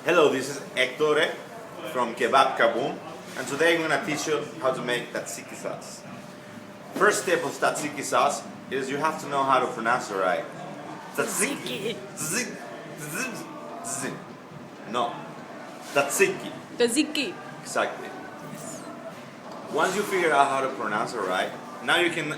Hello, this is Hector from Kebab Kaboom, and today I'm going to teach you how to make Tahzihki sauce. First step of Tahzihki sauce is you have to know how to pronounce it right. Tahzihki. No. Tahzihki. Tahzihki. Exactly. Once you figure out how to pronounce it right, now you can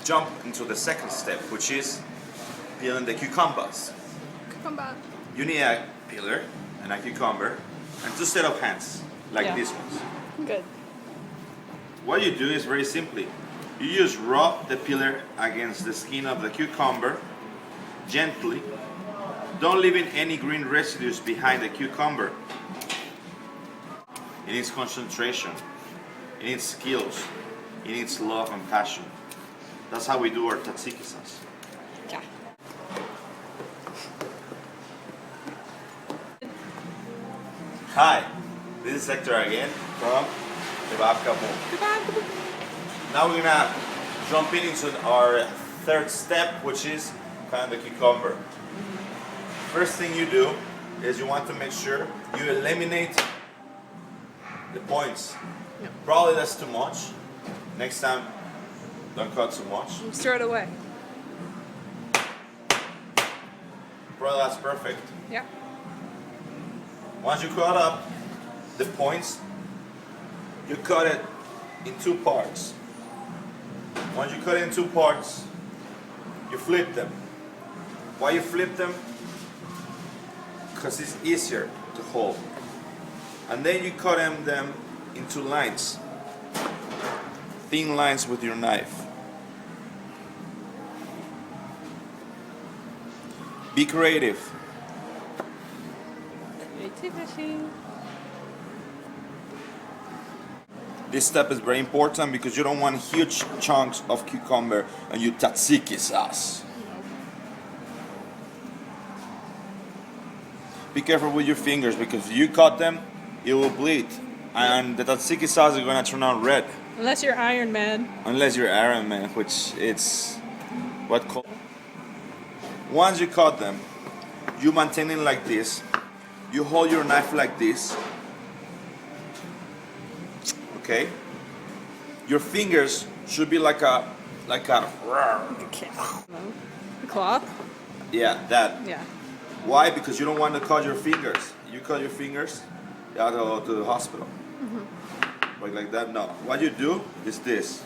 jump into the second step, which is peeling the cucumbers. Cucumber. You need a peeler and a cucumber and two set of hands, like these ones. Good. What you do is very simply, you just rub the peeler against the skin of the cucumber gently. Don't leave any green residues behind the cucumber. It needs concentration, it needs skills, it needs love and passion. That's how we do our Tahzihki sauce. Yeah. Hi, this is Hector again from Kebab Kaboom. Kebab Kaboom. Now we're gonna jump into our third step, which is kind of the cucumber. First thing you do is you want to make sure you eliminate the points. Yeah. Probably that's too much. Next time, don't cut too much. Just throw it away. Probably that's perfect. Yeah. Once you cut up the points, you cut it in two parts. Once you cut it in two parts, you flip them. Why you flip them? Because it's easier to hold. And then you cut them into lines, thin lines with your knife. Be creative. Creativity. This step is very important because you don't want huge chunks of cucumber and your Tahzihki sauce. Be careful with your fingers because if you cut them, it will bleed. And the Tahzihki sauce is going to turn out red. Unless you're Iron Man. Unless you're Iron Man, which it's what called. Once you cut them, you maintain it like this. You hold your knife like this. Okay? Your fingers should be like a Cloth? yeah, that. Yeah. Why? Because you don't want to cut your fingers. You cut your fingers, you have to go to the hospital. Like that, no. What you do is this.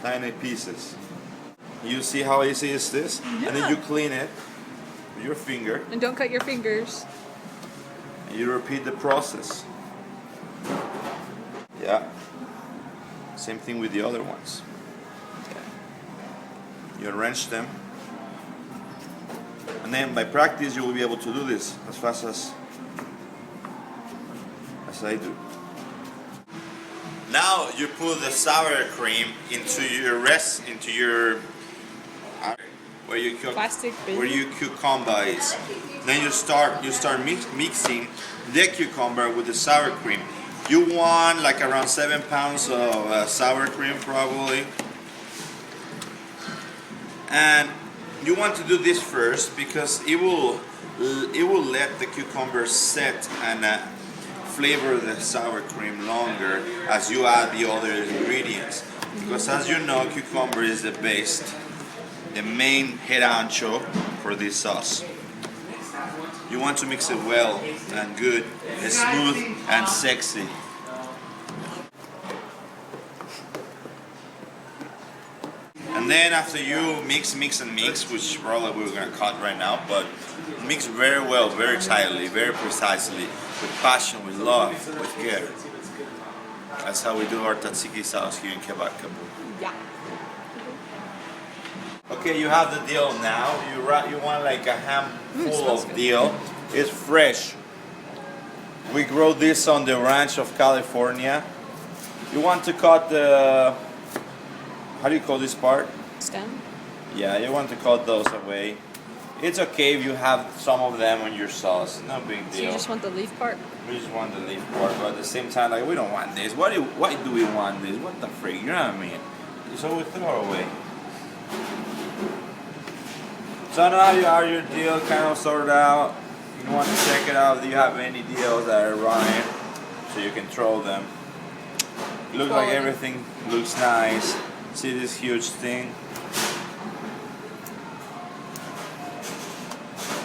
Tiny pieces. You see how easy is this? Yeah. And then you clean it with your finger. And don't cut your fingers. And you repeat the process. Yeah. Same thing with the other ones. You wrench them. And then by practice you will be able to do this as fast as I do. Now you put the sour cream into your where you Plastic bin. where your cucumber is. Then you start mixing the cucumber with the sour cream. You want like around 7 pounds of sour cream probably. And you want to do this first because it will let the cucumber set and flavor the sour cream longer as you add the other ingredients. Because as you know, cucumber is the base, the main head honcho for this sauce. You want to mix it well and good, smooth and sexy. And then after you mix, which probably we're gonna cut right now, but mix very well, very tightly, very precisely, with passion, with love, with care. That's how we do our Tahzihki sauce here in Kebab Kaboom. Yeah. Okay, you have the deal now. You want like a handful of deal. It's fresh. We grow this on the ranch of California. You want to cut the, how do you call this part? Stem? Yeah, you want to cut those away. It's okay if you have some of them on your sauce. No big deal. So you just want the leaf part? We just want the leaf part, but at the same time, like we don't want this. Why do we want this? What the freak? You know what I mean? So we throw it away. So now you have your deal kind of sorted out. You want to check it out. Do you have any deals that are running so you can throw them? It looks like everything looks nice. See this huge thing?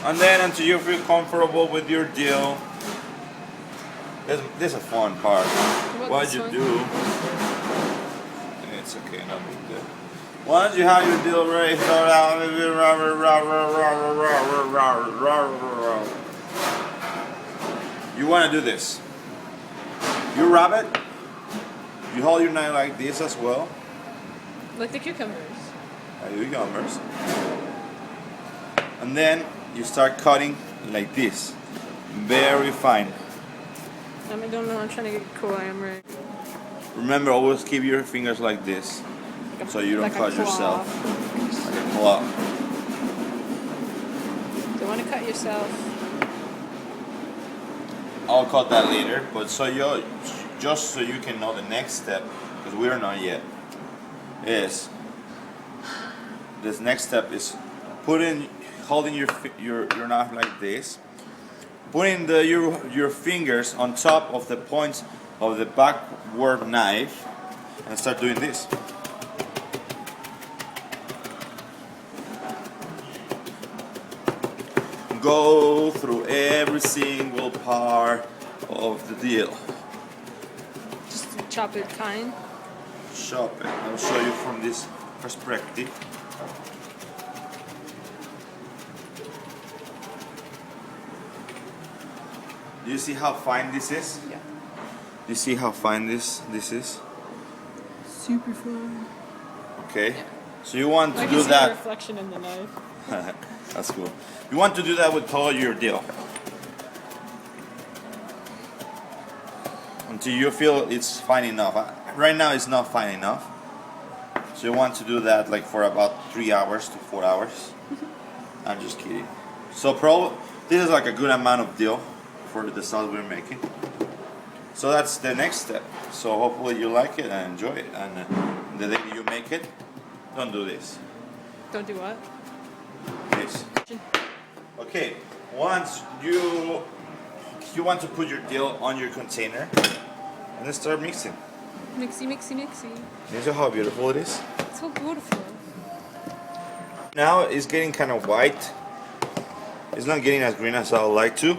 And then until you feel comfortable with your deal, this is a fun part. What you do? It's okay, no big deal. Once you have your deal ready, start out. You want to do this. You wrap it. You hold your knife like this as well. Like the cucumbers. Like the cucumbers. And then you start cutting like this. Very fine. I don't know. I'm trying to get cool. I am right. Remember, always keep your fingers like this. So you don't cut yourself. Like a claw. Don't want to cut yourself. I'll cut that later, but just so you can know the next step, because we're not yet, is this next step is holding your knife like this, putting your fingers on top of the points of the backward knife, and start doing this. Go through every single part of the deal. Just chop it fine. Chop it. I'll show you from this perspective. Do you see how fine this is? Yeah. Do you see how fine this is? Super fine. Okay. So you want to I do can see the that. reflection in the knife. That's cool. You want to do that with all your deal until you feel it's fine enough. Right now it's not fine enough, so you want to do that like for about 3 hours to 4 hours. I'm just kidding. So this is like a good amount of deal for the sauce we're making. So that's the next step. So hopefully you like it and enjoy it. And the day you make it, don't do this. Don't do what? This. Okay, once you want to put your deal on your container and then start mixing. Mixy, mixy, mixy. You see how beautiful it is? It's so beautiful. Now it's getting kind of white. It's not getting as green as I would like to.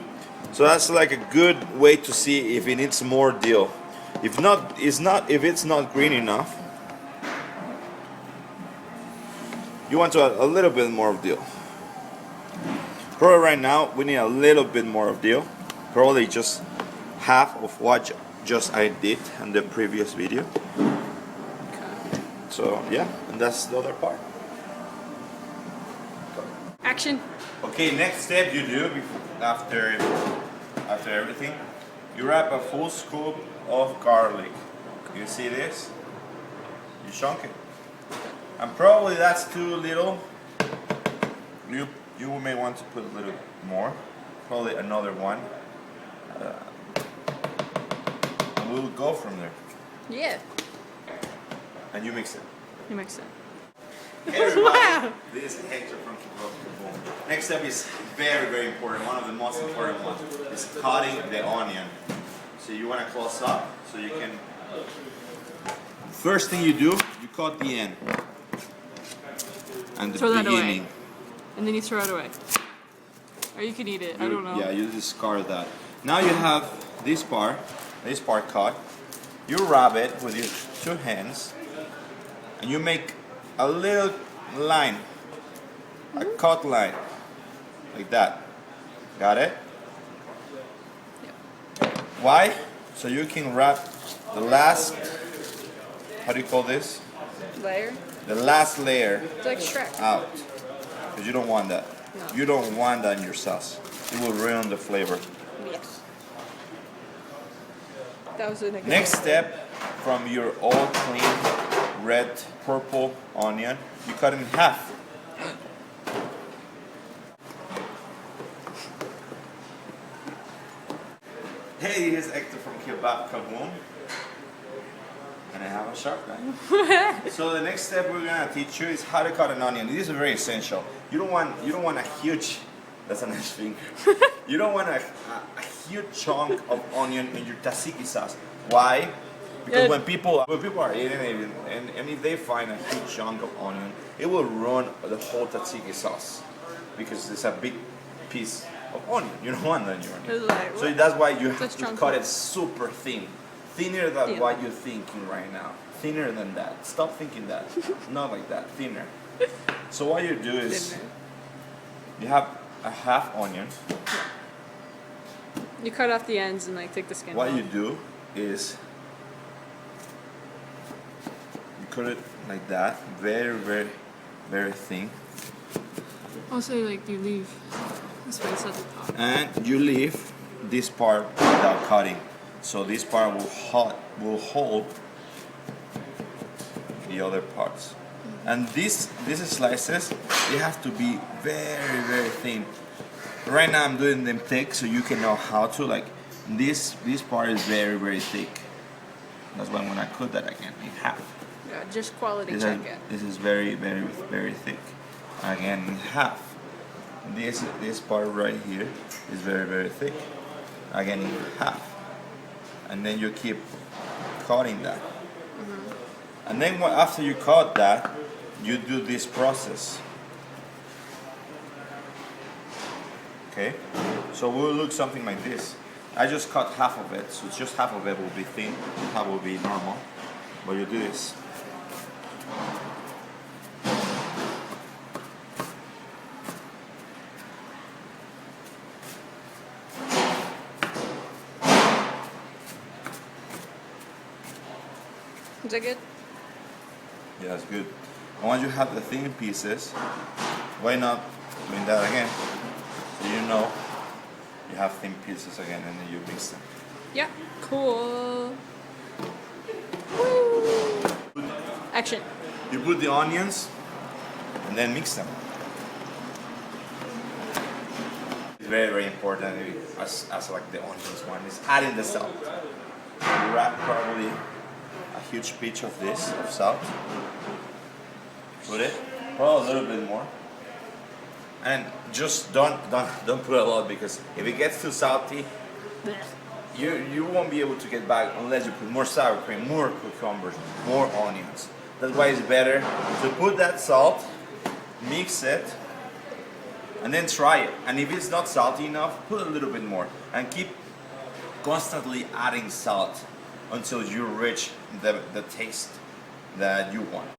So that's like a good way to see if it needs more deal. If it's not green enough, you want to add a little bit more of deal. Probably right now we need a little bit more of deal. Probably just half of what just I did in the previous video. Okay. So yeah, and that's the other part. Action. Okay, next step you do after everything, you wrap a full scoop of garlic. You see this? You chunk it. And probably that's too little. You may want to put a little more. Probably another one. And we'll go from there. Yeah. And you mix it. You mix it. Hey everybody, Wow. this is Hector from Kebab Kaboom. Next step is very, very important. One of the most important ones is cutting the onion. So you want to close up so you can. First thing you do, you cut the end and the Throw that beginning. away. And then you throw it away. Or you can eat it. I don't know. Yeah, you discard that. Now you have this part cut. You wrap it with your 2 hands and you make a little line, a cut line, like that. Got it? Yep. Why? So you can wrap the last, how do you call this? Layer. The last layer It's like Shrek. out. Because you don't want that. No. You don't want that in your sauce. It will ruin the flavor. Yes. That was a negative. Next step, from your all clean red, purple onion, you cut it in half. Hey, here's Hector from Kebab Kaboom. And I have a sharp knife. So the next step we're gonna teach you is how to cut an onion. This is very essential. You don't want a huge. That's a nice finger. You don't want a huge chunk of onion in your tzatziki sauce. Why? Because Yeah. when people are eating it, and if they find a huge chunk of onion, it will ruin the whole tzatziki sauce because it's a big piece of onion. You don't want that in your onion. It's like, So what? that's why you have Such to chunk cut of- it super thin, thinner than Yeah. what you're thinking right now. Thinner than that. Stop thinking that. Not like that. Thinner. So what you do is Dinner. you have a half onion. You cut off the ends and like take the skin What off. you do is you cut it like that, very, very thin, Also, like you leave the space at the top. and you leave this part without cutting. So this part will hold the other parts. And these slices, they have to be very thin. Right now I'm doing them thick so you can know how to, like, this part is very thick. That's why when I cut that again in half. Yeah, just quality check it. This is very thick. Again in half. This part right here is very thick. Again in half. And then you keep cutting that. And then after you cut that, you do this process. Okay? So it will look something like this. I just cut half of it, so just half of it will be thin, half will be normal. But you do this. Is that good? Yeah, that's good. And once you have the thin pieces, why not doing that again? So you know you have thin pieces again and then you mix them. Yeah. Cool. Woo. Action. You put the onions and then mix them. It's very important as like the onions one is adding the salt. You wrap probably a huge pinch of this of salt. Put it, probably a little bit more. And just don't put a lot because if it gets too salty, you won't be able to get back unless you put more sour cream, more cucumbers, more onions. That's why it's better to put that salt, mix it, and then try it. And if it's not salty enough, put a little bit more and keep constantly adding salt until you reach the taste that you want.